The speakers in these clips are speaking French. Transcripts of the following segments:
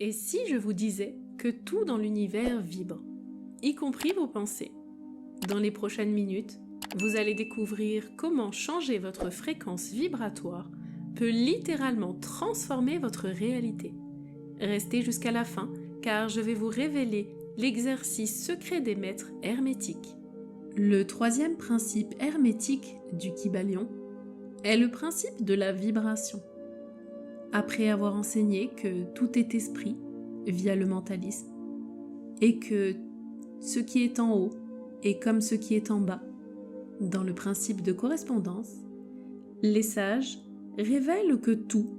Et si je vous disais que tout dans l'univers vibre, y compris vos pensées? Dans les prochaines minutes, vous allez découvrir comment changer votre fréquence vibratoire peut littéralement transformer votre réalité. Restez jusqu'à la fin car je vais vous révéler l'exercice secret des maîtres hermétiques. Le troisième principe hermétique du Kybalion est le principe de la vibration. Après avoir enseigné que tout est esprit via le mentalisme et que ce qui est en haut est comme ce qui est en bas dans le principe de correspondance, les sages révèlent que tout,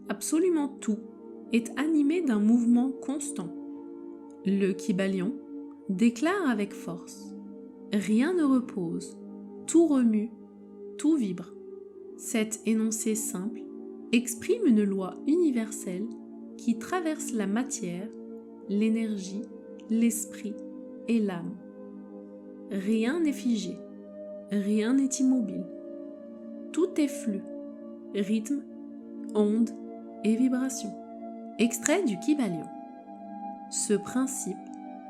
absolument tout, est animé d'un mouvement constant. Le Kybalion déclare avec force: rien ne repose, tout remue, tout vibre. Cet énoncé simple exprime une loi universelle qui traverse la matière, l'énergie, l'esprit et l'âme. Rien n'est figé, rien n'est immobile. Tout est flux, rythme, onde et vibration. Extrait du Kybalion. Ce principe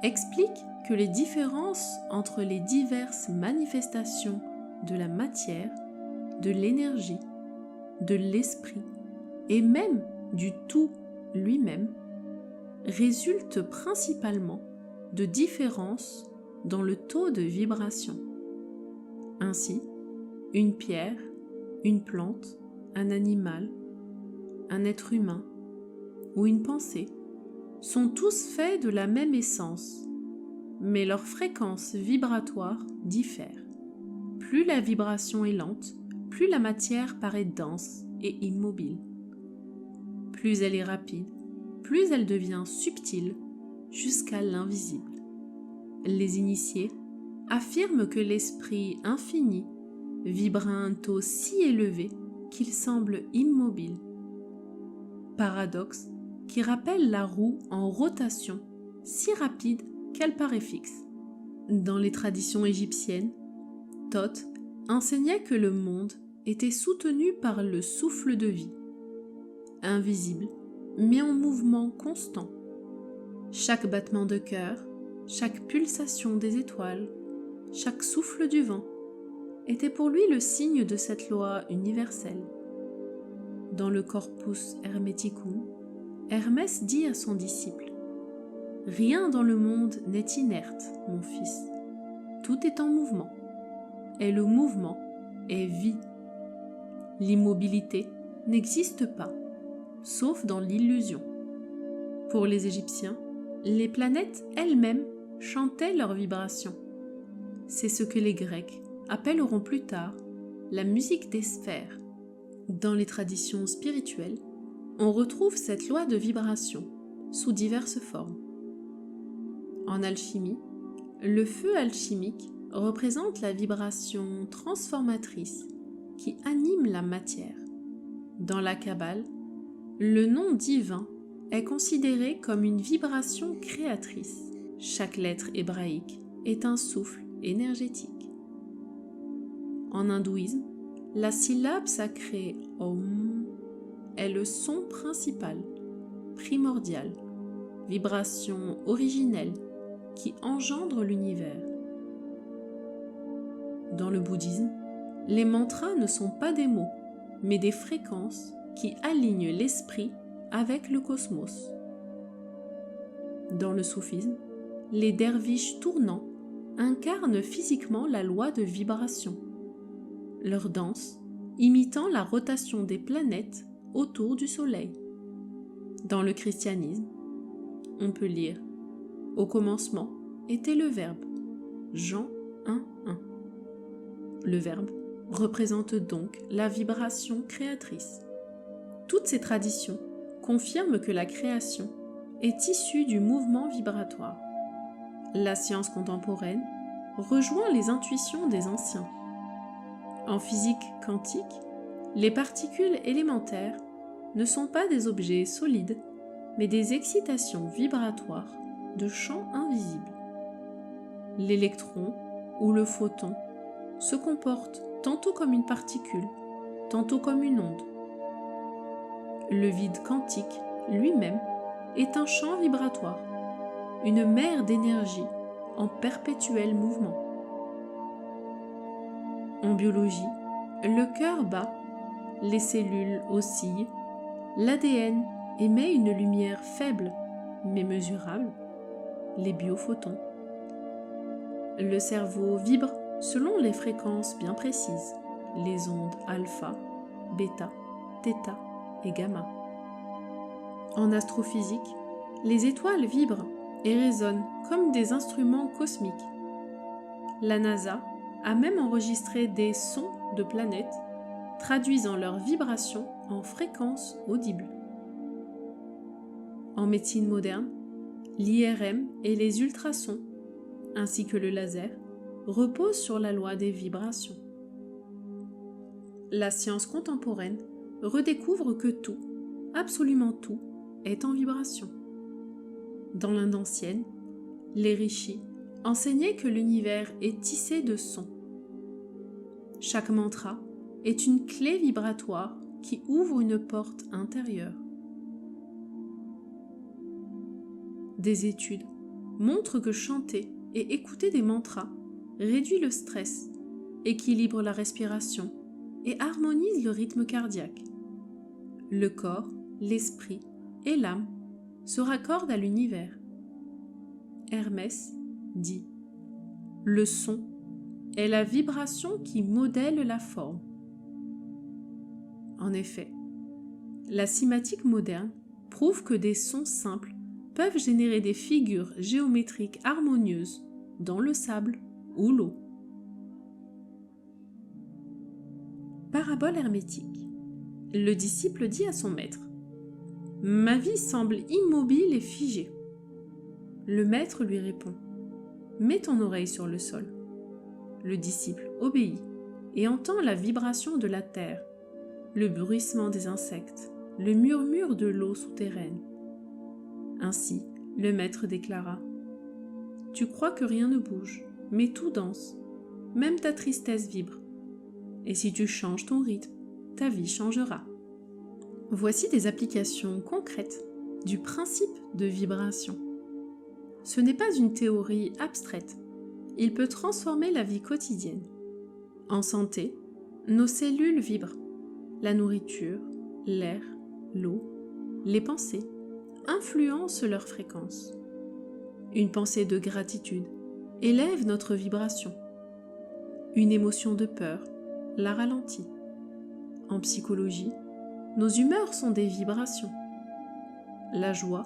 explique que les différences entre les diverses manifestations de la matière, de l'énergie, de l'esprit et même du tout lui-même résultent principalement de différences dans le taux de vibration. Ainsi, une pierre, une plante, un animal, un être humain ou une pensée sont tous faits de la même essence, mais leur fréquence vibratoire diffère. Plus la vibration est lente, plus la matière paraît dense et immobile. Plus elle est rapide, plus elle devient subtile jusqu'à l'invisible. Les initiés affirment que l'esprit infini vibre à un taux si élevé qu'il semble immobile. Paradoxe qui rappelle la roue en rotation si rapide qu'elle paraît fixe. Dans les traditions égyptiennes, Thoth enseignait que le monde était soutenu par le souffle de vie, invisible mais en mouvement constant. Chaque battement de cœur, chaque pulsation des étoiles, chaque souffle du vent était pour lui le signe de cette loi universelle. Dans le Corpus Hermeticum, Hermès dit à son disciple: « Rien dans le monde n'est inerte, mon fils. Tout est en mouvement, et le mouvement est vie. L'immobilité n'existe pas, sauf dans l'illusion. » Pour les Égyptiens, les planètes elles-mêmes chantaient leurs vibrations. C'est ce que les Grecs appelleront plus tard la musique des sphères. Dans les traditions spirituelles, on retrouve cette loi de vibration sous diverses formes. En alchimie, le feu alchimique représente la vibration transformatrice qui anime la matière. Dans la Kabbale, le nom divin est considéré comme une vibration créatrice. Chaque lettre hébraïque est un souffle énergétique. En hindouisme, la syllabe sacrée Om est le son principal, primordial, vibration originelle qui engendre l'univers. Dans le bouddhisme, les mantras ne sont pas des mots, mais des fréquences qui alignent l'esprit avec le cosmos. Dans le soufisme, les derviches tournants incarnent physiquement la loi de vibration, leur danse imitant la rotation des planètes autour du Soleil. Dans le christianisme, on peut lire: « Au commencement était le Verbe, Jean 1:1. » Le Verbe représente donc la vibration créatrice. Toutes ces traditions confirment que la création est issue du mouvement vibratoire. La science contemporaine rejoint les intuitions des anciens. En physique quantique, les particules élémentaires ne sont pas des objets solides, mais des excitations vibratoires de champs invisibles. L'électron ou le photon se comporte tantôt comme une particule, tantôt comme une onde. Le vide quantique lui-même est un champ vibratoire, une mer d'énergie en perpétuel mouvement. En biologie, le cœur bat, les cellules oscillent, l'ADN émet une lumière faible mais mesurable, les biophotons. Le cerveau vibre selon les fréquences bien précises, les ondes alpha, bêta, θ et gamma. En astrophysique, les étoiles vibrent et résonnent comme des instruments cosmiques. La NASA a même enregistré des sons de planètes traduisant leurs vibrations en fréquences audibles. En médecine moderne, l'IRM et les ultrasons, ainsi que le laser, reposent sur la loi des vibrations. La science contemporaine redécouvre que tout, absolument tout, est en vibration. Dans l'Inde ancienne, les rishis enseignaient que l'univers est tissé de sons. Chaque mantra est une clé vibratoire qui ouvre une porte intérieure. Des études montrent que chanter et écouter des mantras réduit le stress, équilibre la respiration et harmonise le rythme cardiaque. Le corps, l'esprit et l'âme se raccordent à l'univers. Hermès dit « Le son est la vibration qui modèle la forme ». En effet, la cymatique moderne prouve que des sons simples peuvent générer des figures géométriques harmonieuses dans le sable ou l'eau. Parabole hermétique. Le disciple dit à son maître : « Ma vie semble immobile et figée. » Le maître lui répond : « Mets ton oreille sur le sol. » Le disciple obéit et entend la vibration de la terre, le bruissement des insectes, le murmure de l'eau souterraine. Ainsi, le maître déclara : « Tu crois que rien ne bouge, mais tout danse, même ta tristesse vibre. Et si tu changes ton rythme, ta vie changera. » Voici des applications concrètes du principe de vibration. Ce n'est pas une théorie abstraite, il peut transformer la vie quotidienne. En santé, nos cellules vibrent. La nourriture, l'air, l'eau, les pensées influencent leur fréquence. Une pensée de gratitude élève notre vibration. Une émotion de peur la ralentit. En psychologie, nos humeurs sont des vibrations. La joie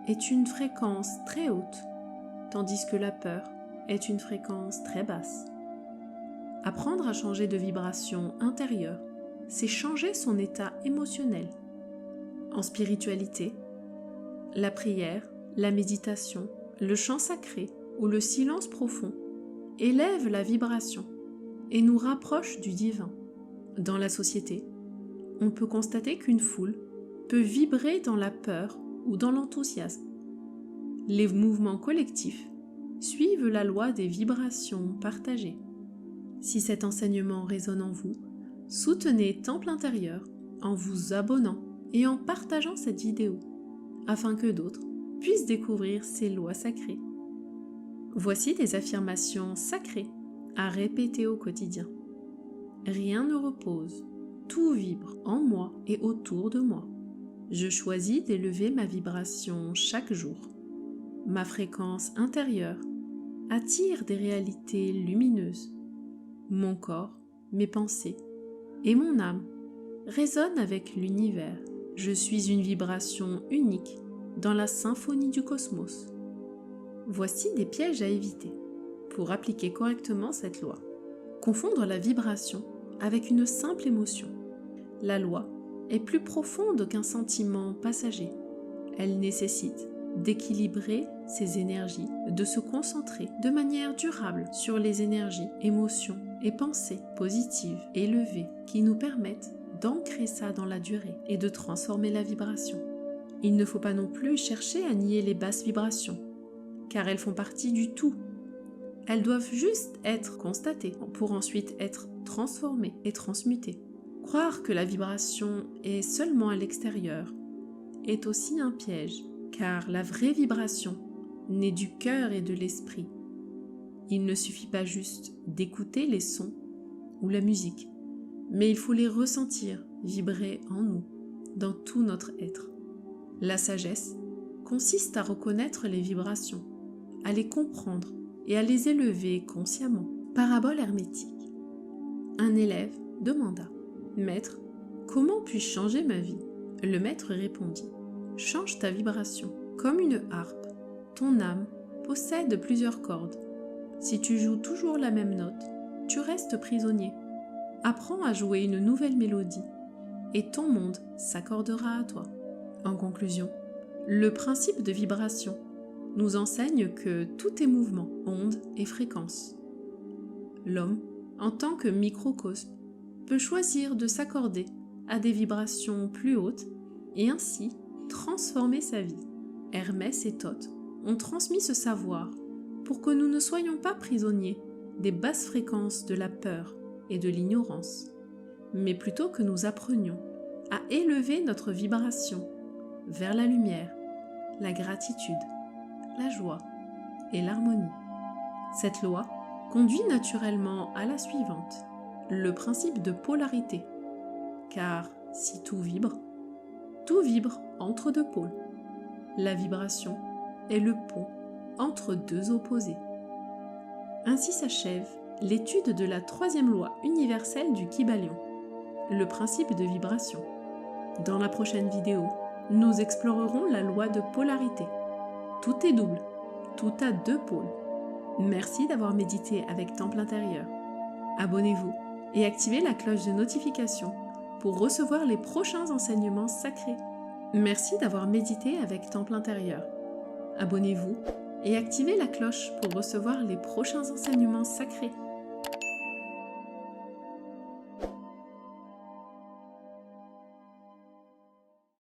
est une fréquence très haute, tandis que la peur est une fréquence très basse. Apprendre à changer de vibration intérieure, c'est changer son état émotionnel. En spiritualité, la prière, la méditation, le chant sacré ou le silence profond élèvent la vibration et nous rapprochent du divin. Dans la société, on peut constater qu'une foule peut vibrer dans la peur ou dans l'enthousiasme. Les mouvements collectifs suivent la loi des vibrations partagées. Si cet enseignement résonne en vous, soutenez Temple Intérieur en vous abonnant et en partageant cette vidéo, afin que d'autres puissent découvrir ces lois sacrées. Voici des affirmations sacrées à répéter au quotidien. Rien ne repose, tout vibre en moi et autour de moi. Je choisis d'élever ma vibration chaque jour. Ma fréquence intérieure attire des réalités lumineuses. Mon corps, mes pensées et mon âme résonnent avec l'univers. Je suis une vibration unique dans la symphonie du cosmos. Voici des pièges à éviter pour appliquer correctement cette loi. Confondre la vibration avec une simple émotion. La loi est plus profonde qu'un sentiment passager. Elle nécessite d'équilibrer ses énergies, de se concentrer de manière durable sur les énergies, émotions et pensées positives, élevées, qui nous permettent d'ancrer ça dans la durée et de transformer la vibration. Il ne faut pas non plus chercher à nier les basses vibrations, car elles font partie du tout. Elles doivent juste être constatées pour ensuite être transformées et transmutées. Croire que la vibration est seulement à l'extérieur est aussi un piège, car la vraie vibration naît du cœur et de l'esprit. Il ne suffit pas juste d'écouter les sons ou la musique, mais il faut les ressentir vibrer en nous, dans tout notre être. La sagesse consiste à reconnaître les vibrations, à les comprendre et à les élever consciemment. Parabole hermétique. Un élève demanda « Maître, comment puis-je changer ma vie ?» Le maître répondit « Change ta vibration. Comme une harpe, ton âme possède plusieurs cordes. Si tu joues toujours la même note, tu restes prisonnier. Apprends à jouer une nouvelle mélodie et ton monde s'accordera à toi. » En conclusion, le principe de vibration nous enseigne que tout est mouvement, onde et fréquence. L'homme, en tant que microcosme, peut choisir de s'accorder à des vibrations plus hautes et ainsi transformer sa vie. Hermès et Thoth ont transmis ce savoir pour que nous ne soyons pas prisonniers des basses fréquences de la peur et de l'ignorance, mais plutôt que nous apprenions à élever notre vibration vers la lumière, la gratitude, la joie et l'harmonie. Cette loi conduit naturellement à la suivante, le principe de polarité, car si tout vibre entre deux pôles. La vibration est le pont entre deux opposés. Ainsi s'achève l'étude de la troisième loi universelle du Kybalion, le principe de vibration. Dans la prochaine vidéo, nous explorerons la loi de polarité. Tout est double, tout a deux pôles. Merci d'avoir médité avec Temple Intérieur. Abonnez-vous et activez la cloche de notification pour recevoir les prochains enseignements sacrés. Merci d'avoir médité avec Temple Intérieur. Abonnez-vous et activez la cloche pour recevoir les prochains enseignements sacrés.